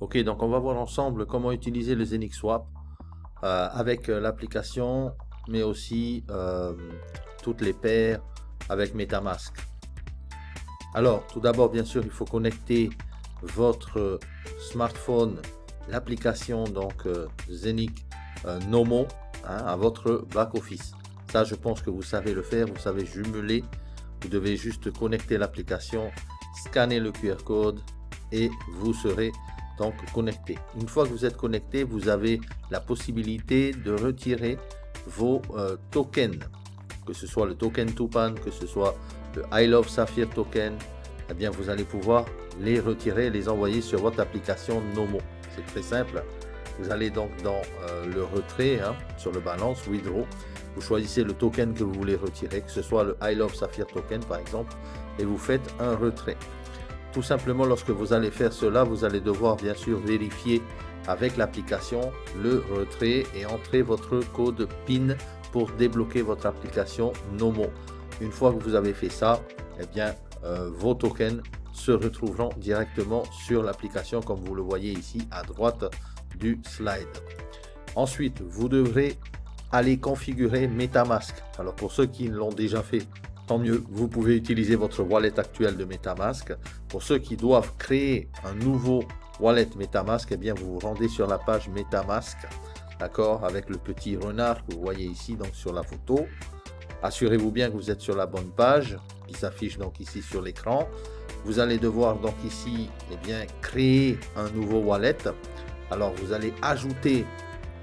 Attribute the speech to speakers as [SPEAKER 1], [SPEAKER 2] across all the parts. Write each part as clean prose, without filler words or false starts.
[SPEAKER 1] Ok, donc on va voir ensemble comment utiliser le Zenix Swap avec l'application, mais aussi toutes les paires avec MetaMask. Alors, tout d'abord, bien sûr, il faut connecter votre smartphone, l'application donc Zenix Nomo à votre back-office. Ça, je pense que vous savez le faire, vous savez jumeler. Vous devez juste connecter l'application, scanner le QR code et vous serez donc connecté. Une fois que vous êtes connecté, vous avez la possibilité de retirer vos tokens, que ce soit le token Tupan, que ce soit le I Love Saphir token. Eh bien, vous allez pouvoir les retirer et les envoyer sur votre application Nomo. C'est très simple. Vous allez donc dans le retrait, sur le balance, withdraw. Vous choisissez le token que vous voulez retirer, que ce soit le I Love Saphir token par exemple, et vous faites un retrait. Tout simplement, lorsque vous allez faire cela, vous allez devoir bien sûr vérifier avec l'application le retrait et entrer votre code PIN pour débloquer votre application Nomo. Une fois que vous avez fait ça, eh bien, vos tokens se retrouveront directement sur l'application comme vous le voyez ici à droite du slide. Ensuite, vous devrez aller configurer MetaMask. Alors pour ceux qui l'ont déjà fait, tant mieux, vous pouvez utiliser votre wallet actuel de MetaMask. Pour ceux qui doivent créer un nouveau wallet MetaMask, eh bien vous vous rendez sur la page MetaMask, d'accord, avec le petit renard que vous voyez ici donc sur la photo. Assurez-vous bien que vous êtes sur la bonne page qui s'affiche donc ici sur l'écran. Vous allez devoir donc ici créer un nouveau wallet. Alors vous allez ajouter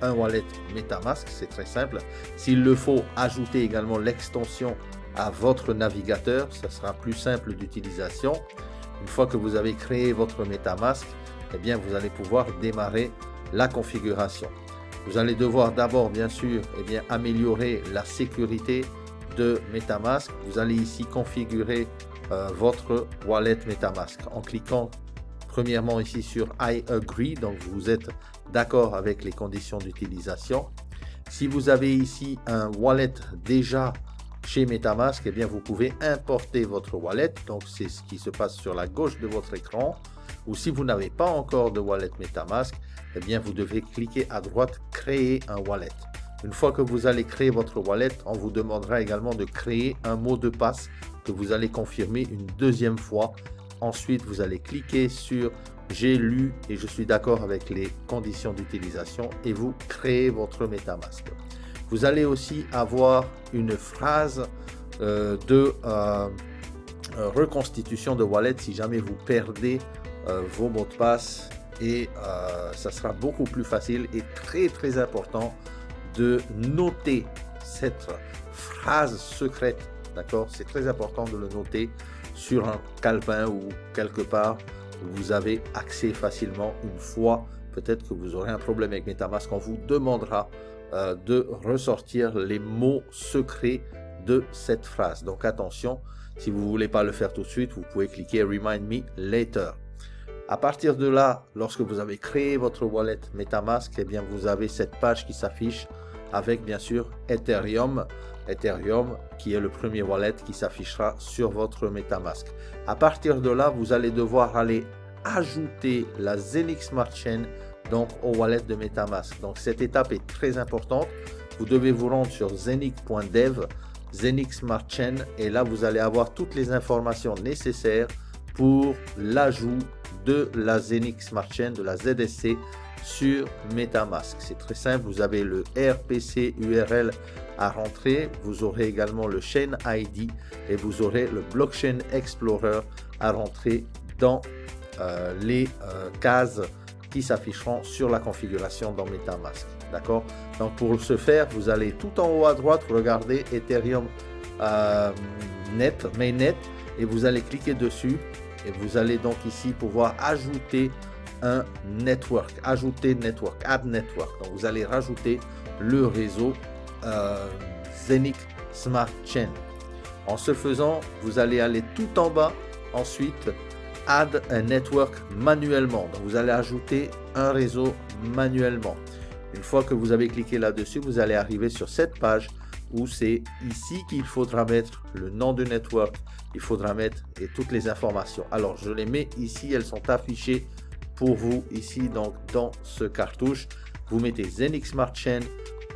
[SPEAKER 1] un wallet MetaMask, c'est très simple. S'il le faut, ajouter également l'extension à votre navigateur, ça sera plus simple d'utilisation. Une fois que vous avez créé votre MetaMask, eh bien vous allez pouvoir démarrer la configuration. Vous allez devoir d'abord bien sûr améliorer la sécurité de MetaMask. Vous allez ici configurer votre wallet MetaMask en cliquant premièrement ici sur I agree, donc vous êtes d'accord avec les conditions d'utilisation. Si vous avez ici un wallet déjà chez MetaMask, eh bien vous pouvez importer votre wallet, donc c'est ce qui se passe sur la gauche de votre écran. Ou si vous n'avez pas encore de wallet MetaMask, eh bien vous devez cliquer à droite créer un wallet. Une fois que vous allez créer votre wallet, on vous demandera également de créer un mot de passe que vous allez confirmer une deuxième fois. Ensuite, vous allez cliquer sur j'ai lu et je suis d'accord avec les conditions d'utilisation et vous créez votre MetaMask. Vous allez aussi avoir une phrase de reconstitution de wallet si jamais vous perdez vos mots de passe et ça sera beaucoup plus facile et très important de noter cette phrase secrète, d'accord? C'est très important de le noter sur un calepin ou quelque part où vous avez accès facilement. Une fois peut-être que vous aurez un problème avec MetaMask, on vous demandera de ressortir les mots secrets de cette phrase. Donc attention, si vous ne voulez pas le faire tout de suite, vous pouvez cliquer Remind me later. À partir de là, lorsque vous avez créé votre wallet MetaMask, eh bien vous avez cette page qui s'affiche avec bien sûr Ethereum qui est le premier wallet qui s'affichera sur votre MetaMask. À partir de là, vous allez devoir aller ajouter la Zenix Smart Chain donc au wallet de MetaMask. Donc cette étape est très importante. Vous devez vous rendre sur zenix.dev, Zenix Smart Chain, et là vous allez avoir toutes les informations nécessaires pour l'ajout de la Zenix Smart Chain, de la ZSC sur MetaMask. C'est très simple, vous avez le RPC URL à rentrer, vous aurez également le Chain ID et vous aurez le Blockchain Explorer à rentrer dans les cases qui s'afficheront sur la configuration dans MetaMask. D'accord? Donc pour ce faire, vous allez tout en haut à droite, vous regardez Ethereum Mainnet et vous allez cliquer dessus et vous allez donc ici pouvoir ajouter un network, add network. Donc vous allez rajouter le réseau Zenix Smart Chain. En ce faisant, vous allez aller tout en bas, ensuite add un network manuellement. Donc vous allez ajouter un réseau manuellement. Une fois que vous avez cliqué là-dessus, vous allez arriver sur cette page où c'est ici qu'il faudra mettre le nom du network, il faudra mettre et toutes les informations. Alors je les mets ici, elles sont affichées pour vous ici donc dans ce cartouche. Vous mettez Zenix Smart Chain,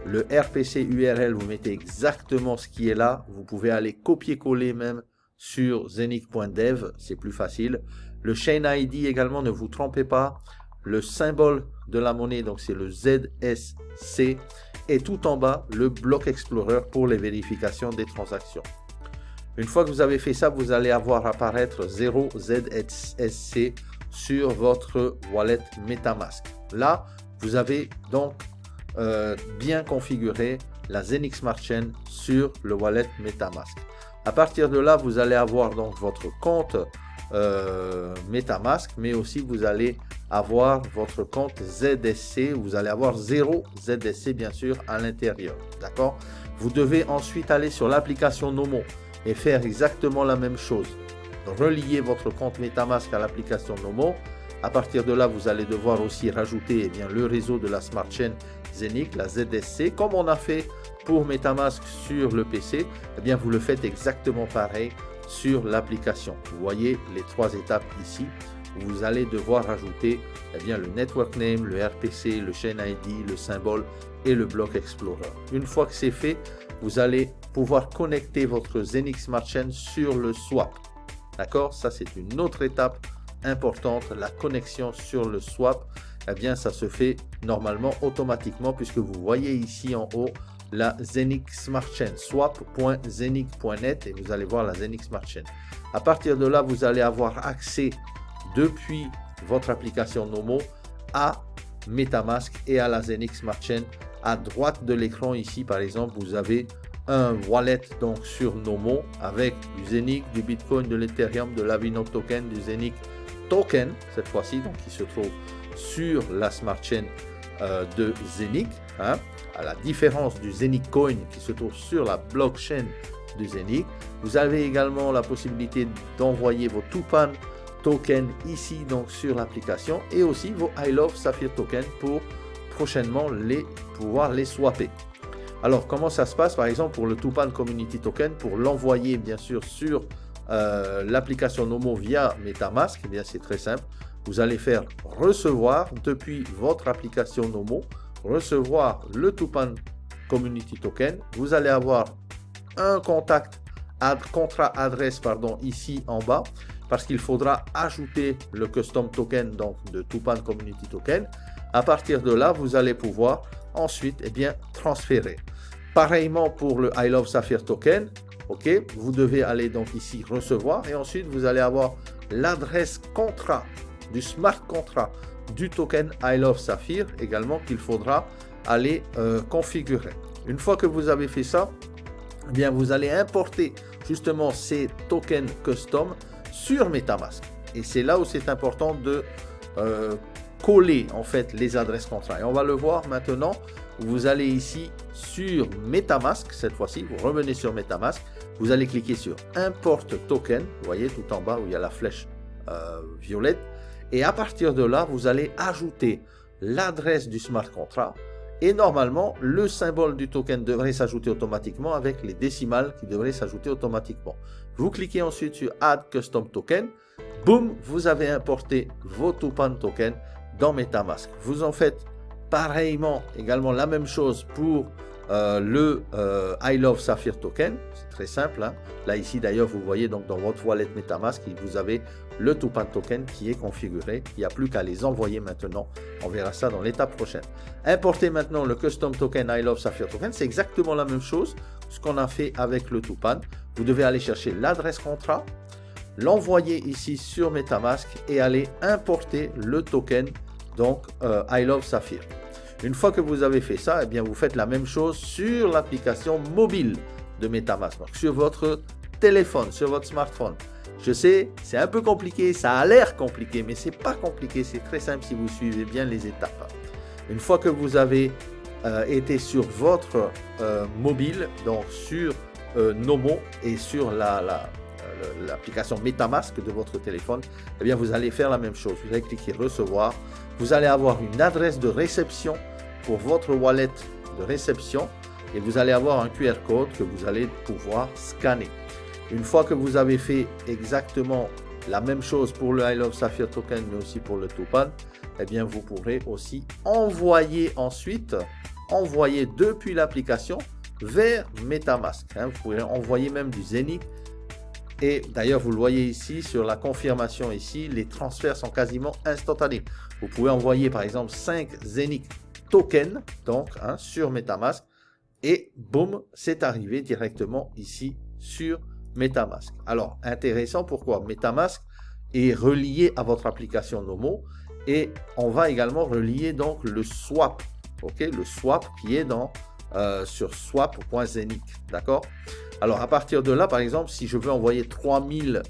[SPEAKER 1] le RPC URL, vous mettez exactement ce qui est là. Vous pouvez aller copier-coller même sur zenix.dev, c'est plus facile. Le Chain ID également, ne vous trompez pas. Le symbole de la monnaie, donc c'est le ZSC. Et tout en bas, le Block Explorer pour les vérifications des transactions. Une fois que vous avez fait ça, vous allez avoir apparaître 0 ZSC sur votre wallet MetaMask. Là, vous avez donc bien configuré la Zenix Smart Chain sur le wallet MetaMask. À partir de là, vous allez avoir donc votre compte MetaMask, mais aussi vous allez avoir votre compte ZSC. Vous allez avoir 0 ZSC bien sûr à l'intérieur. D'accord? Vous devez ensuite aller sur l'application Nomo et faire exactement la même chose. Relier votre compte MetaMask à l'application Nomo. À partir de là, vous allez devoir aussi rajouter le réseau de la Smart Chain Zenix, la ZSC, comme on a fait pour MetaMask sur le PC. Vous le faites exactement pareil sur l'application. Vous voyez les 3 étapes ici. Vous allez devoir rajouter le Network Name, le RPC, le Chain ID, le symbole et le Block Explorer. Une fois que c'est fait, vous allez pouvoir connecter votre Zenix Smart Chain sur le swap. D'accord? Ça, c'est une autre étape importante. La connexion sur le swap, ça se fait normalement automatiquement puisque vous voyez ici en haut la Zenix Smart Chain, swap.zenix.net, et vous allez voir la Zenix Smart Chain. À partir de là, vous allez avoir accès depuis votre application Nomo à MetaMask et à la Zenix Smart Chain. À droite de l'écran ici, par exemple, vous avez un wallet donc sur Nomo avec du Zenix, du Bitcoin, de l'Ethereum, de l'Avinot Token, du Zenix Token cette fois-ci, donc qui se trouve sur la Smart Chain de Zenix, à la différence du Zenix Coin qui se trouve sur la blockchain de Zenix. Vous avez également la possibilité d'envoyer vos Tupan tokens ici donc sur l'application et aussi vos I Love Saphir tokens pour prochainement pouvoir les swapper. Alors comment ça se passe par exemple pour le Tupan Community Token, pour l'envoyer bien sûr sur l'application Nomo via MetaMask, c'est très simple. Vous allez faire recevoir depuis votre application Nomo, recevoir le Tupan Community Token. Vous allez avoir un contrat adresse ici en bas parce qu'il faudra ajouter le custom token donc de Tupan Community Token. À partir de là, vous allez pouvoir ensuite transférer. Pareillement pour le I Love Saphir Token. Ok, vous devez aller donc ici recevoir et ensuite vous allez avoir l'adresse contrat du smart contract du token I Love Saphir également qu'il faudra aller configurer. Une fois que vous avez fait ça, vous allez importer justement ces tokens custom sur MetaMask. Et c'est là où c'est important de coller en fait les adresses contrat. Et on va le voir maintenant. Vous allez ici sur MetaMask, cette fois-ci, vous revenez sur MetaMask, vous allez cliquer sur Import Token, vous voyez tout en bas où il y a la flèche violette, et à partir de là, vous allez ajouter l'adresse du smart contract, et normalement, le symbole du token devrait s'ajouter automatiquement avec les décimales qui devraient s'ajouter automatiquement. Vous cliquez ensuite sur Add Custom Token, boum, vous avez importé vos Tupan tokens dans MetaMask. Vous en faites pareillement, également la même chose pour le I Love Saphir Token. C'est très simple. Là, ici, d'ailleurs, vous voyez donc dans votre wallet MetaMask, vous avez le Tupan Token qui est configuré. Il n'y a plus qu'à les envoyer maintenant. On verra ça dans l'étape prochaine. Importez maintenant le Custom Token I Love Saphir Token. C'est exactement la même chose, ce qu'on a fait avec le Tupan. Vous devez aller chercher l'adresse contrat, l'envoyer ici sur MetaMask et aller importer le token donc I Love Saphir. Une fois que vous avez fait ça, vous faites la même chose sur l'application mobile de MetaMask, donc sur votre téléphone, sur votre smartphone. Je sais, c'est un peu compliqué, ça a l'air compliqué, mais c'est pas compliqué, c'est très simple si vous suivez bien les étapes. Une fois que vous avez été sur votre mobile, donc sur Nomo et sur l'application MetaMask de votre téléphone, vous allez faire la même chose. Vous allez cliquer recevoir. Vous allez avoir une adresse de réception pour votre wallet de réception et vous allez avoir un QR code que vous allez pouvoir scanner. Une fois que vous avez fait exactement La même chose pour le I Love Sapphire Token, mais aussi pour le Tupan. Eh bien, vous pourrez aussi envoyer ensuite, envoyer depuis l'application vers MetaMask. Hein. Vous pourrez envoyer même du Zenic. Et d'ailleurs, vous le voyez ici, sur la confirmation ici, les transferts sont quasiment instantanés. Vous pouvez envoyer par exemple 5 Zenic tokens, donc hein, sur MetaMask. Et boum, c'est arrivé directement ici sur MetaMask. Alors, intéressant, pourquoi? MetaMask est relié à votre application Nomo et on va également relier donc le swap, ok, le swap qui est dans sur swap.zenic, d'accord? Alors, à partir de là, par exemple, si je veux envoyer 3000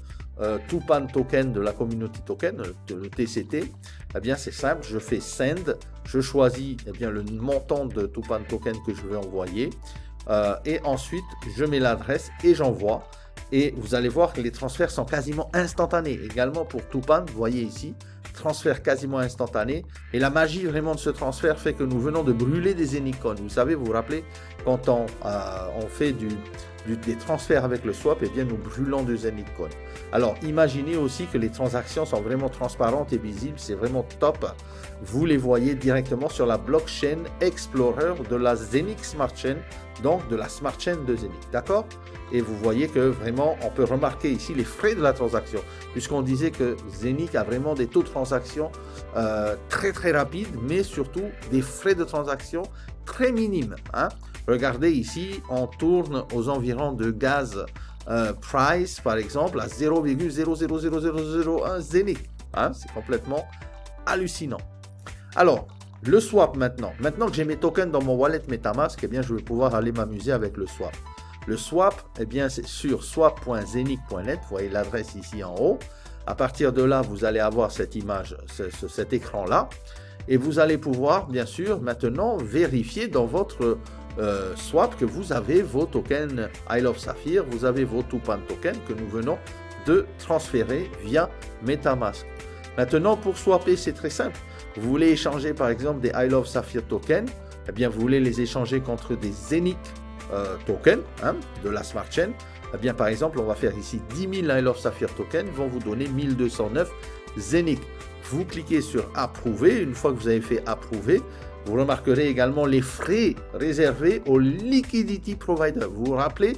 [SPEAKER 1] Tupan token de la community token, le TCT, eh bien, c'est simple, je fais send, je choisis eh bien, le montant de Tupan token que je veux envoyer et ensuite, je mets l'adresse et j'envoie. Et vous allez voir que les transferts sont quasiment instantanés. Également pour Tupan, vous voyez ici, transfert quasiment instantané. Et la magie vraiment de ce transfert fait que nous venons de brûler des Zenicon. Vous savez, vous vous rappelez, quand on fait des transferts avec le swap, eh bien nous brûlons du Zenicon. Alors imaginez aussi que les transactions sont vraiment transparentes et visibles. C'est vraiment top. Vous les voyez directement sur la blockchain Explorer de la Zenic Smart Chain, donc de la Smart Chain de Zenic. D'accord? Et vous voyez que vraiment, on peut remarquer ici les frais de la transaction, puisqu'on disait que Zenic a vraiment des taux de transaction très très rapides, mais surtout des frais de transaction très minimes. Hein. Regardez ici, on tourne aux environs de gaz price, par exemple, à 0,000001 Zenic. Hein. C'est complètement hallucinant. Alors, le swap maintenant. Maintenant que j'ai mes tokens dans mon wallet MetaMask, eh bien, je vais pouvoir aller m'amuser avec le swap. Le swap, eh bien, c'est sur swap.zenic.net. Vous voyez l'adresse ici en haut. À partir de là, vous allez avoir cette image, cet écran-là. Et vous allez pouvoir, bien sûr, maintenant vérifier dans votre swap que vous avez vos tokens I Love Sapphire, vous avez vos Tupan tokens que nous venons de transférer via MetaMask. Maintenant, pour swapper, c'est très simple. Vous voulez échanger, par exemple, des I Love Sapphire tokens. Eh bien, vous voulez les échanger contre des Zenic token hein, de la Smart Chain, eh bien par exemple on va faire ici 10 000 I Love Sapphire token vont vous donner 1209 Zenic. Vous cliquez sur approuver. Une fois que vous avez fait approuver, vous remarquerez également les frais réservés au liquidity provider. Vous vous rappelez,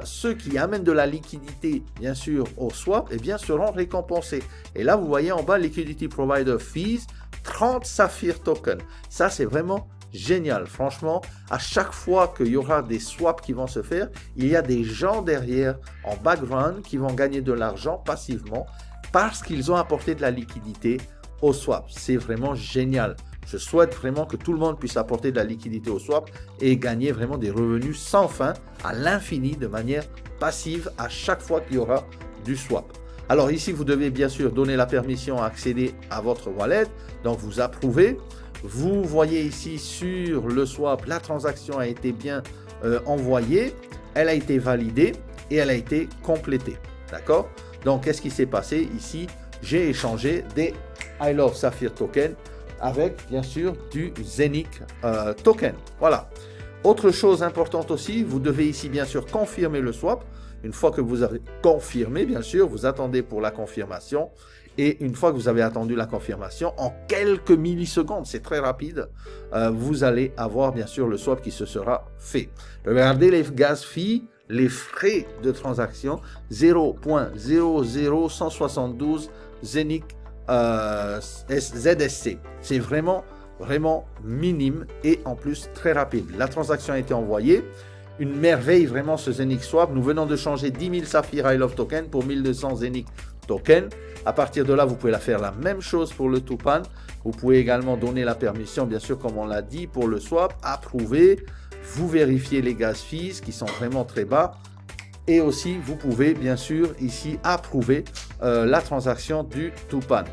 [SPEAKER 1] ceux qui amènent de la liquidité bien sûr au swap eh bien seront récompensés. Et là vous voyez en bas liquidity provider fees 30 Sapphire token. Ça c'est vraiment génial, franchement, à chaque fois qu'il y aura des swaps qui vont se faire, il y a des gens derrière en background qui vont gagner de l'argent passivement parce qu'ils ont apporté de la liquidité au swap. C'est vraiment génial. Je souhaite vraiment que tout le monde puisse apporter de la liquidité au swap et gagner vraiment des revenus sans fin, à l'infini, de manière passive à chaque fois qu'il y aura du swap. Alors ici, vous devez bien sûr donner la permission à accéder à votre wallet, donc vous approuvez. Vous voyez ici sur le swap, la transaction a été bien envoyée, elle a été validée et elle a été complétée. D'accord? Donc, qu'est-ce qui s'est passé ici? J'ai échangé des I Love Sapphire Token avec, bien sûr, du Zenic Token. Voilà. Autre chose importante aussi, vous devez ici, bien sûr, confirmer le swap. Une fois que vous avez confirmé, bien sûr, vous attendez pour la confirmation. Et une fois que vous avez attendu la confirmation, en quelques millisecondes, c'est très rapide, vous allez avoir bien sûr le swap qui se sera fait. Regardez les gas fees, les frais de transaction, 0.00172 Zenic ZSC. C'est vraiment minime et en plus très rapide. La transaction a été envoyée. Une merveille vraiment ce Zenic Swap. Nous venons de changer 10 000 Sapphire I Love Token pour 1200 Zenic Token. À partir de là, vous pouvez faire la même chose pour le Tupan. Vous pouvez également donner la permission, bien sûr, comme on l'a dit, pour le swap, approuver. Vous vérifiez les gas fees qui sont vraiment très bas. Et aussi, vous pouvez, bien sûr, ici, approuver la transaction du Tupan.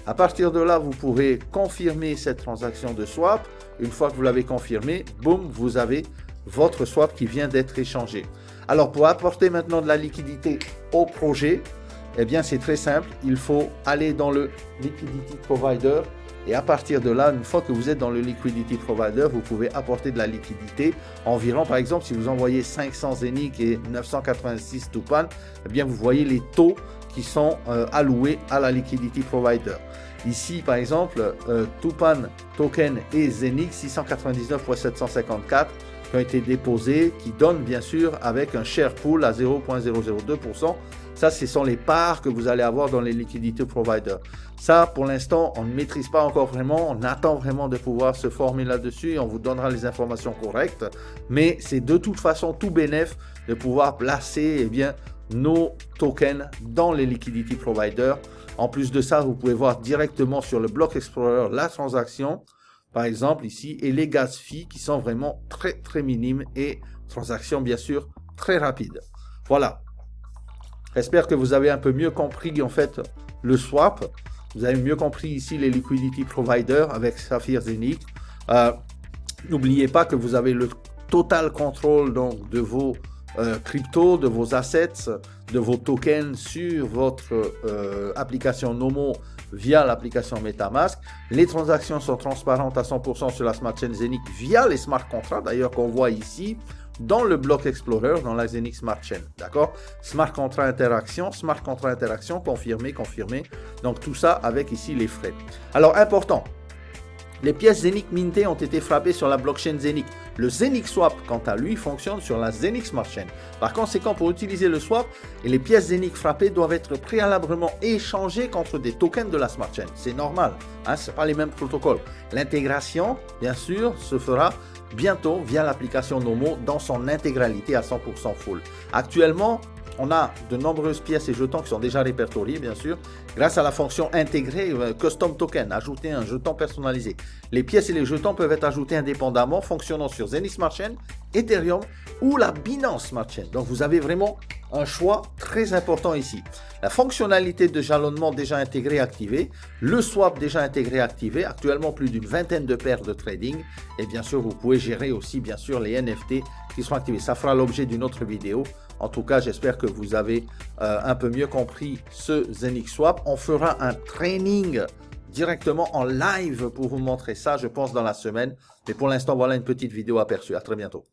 [SPEAKER 1] À partir de là, vous pourrez confirmer cette transaction de swap. Une fois que vous l'avez confirmé, boum, vous avez votre swap qui vient d'être échangé. Alors, pour apporter maintenant de la liquidité au projet, eh bien, c'est très simple. Il faut aller dans le Liquidity Provider et à partir de là, une fois que vous êtes dans le Liquidity Provider, vous pouvez apporter de la liquidité. Environ, par exemple, si vous envoyez 500 Zenic et 986 Tupan, eh bien, vous voyez les taux qui sont alloués à la liquidity provider. Ici, par exemple, Tupan Token et Zenix 699.754 qui ont été déposés, qui donnent bien sûr avec un share pool à 0.002%. Ça, ce sont les parts que vous allez avoir dans les liquidity providers. Ça, pour l'instant, on ne maîtrise pas encore vraiment. On attend vraiment de pouvoir se former là-dessus et on vous donnera les informations correctes. Mais c'est de toute façon tout bénéf de pouvoir placer nos tokens dans les liquidity providers. En plus de ça, vous pouvez voir directement sur le Block Explorer la transaction, par exemple ici, et les gas fees qui sont vraiment très très minimes et transactions bien sûr très rapides. Voilà. J'espère que vous avez un peu mieux compris en fait le swap. Vous avez mieux compris ici les liquidity providers avec Saphir Zenix. N'oubliez pas que vous avez le total contrôle donc de vos crypto, de vos assets, de vos tokens sur votre application Nomo via l'application MetaMask. Les transactions sont transparentes à 100% sur la Smart Chain Zenix via les smart contracts, d'ailleurs qu'on voit ici dans le Block Explorer, dans la Zenix Smart Chain. D'accord? Smart contract interaction, confirmé. Donc tout ça avec ici les frais. Alors important. Les pièces Zenix mintées ont été frappées sur la blockchain Zenix. Le Zenix Swap, quant à lui, fonctionne sur la Zenix Smart Chain. Par conséquent, pour utiliser le swap, les pièces Zenix frappées doivent être préalablement échangées contre des tokens de la Smart Chain. C'est normal, hein, ce n'est pas les mêmes protocoles. L'intégration, bien sûr, se fera bientôt via l'application Nomo dans son intégralité à 100% full. Actuellement, on a de nombreuses pièces et jetons qui sont déjà répertoriés, bien sûr, grâce à la fonction intégrée Custom Token, ajouter un jeton personnalisé. Les pièces et les jetons peuvent être ajoutés indépendamment, fonctionnant sur Zenix Smart Chain, Ethereum ou la Binance Smart Chain. Donc, vous avez vraiment un choix très important ici. La fonctionnalité de jalonnement déjà intégrée activée, le swap déjà intégré activé, actuellement plus d'une vingtaine de paires de trading. Et bien sûr, vous pouvez gérer aussi, bien sûr, les NFT qui seront activés. Ça fera l'objet d'une autre vidéo. En tout cas, j'espère que vous avez un peu mieux compris ce Zenix Swap. On fera un training directement en live pour vous montrer ça, je pense, dans la semaine. Mais pour l'instant, voilà une petite vidéo aperçue. À très bientôt.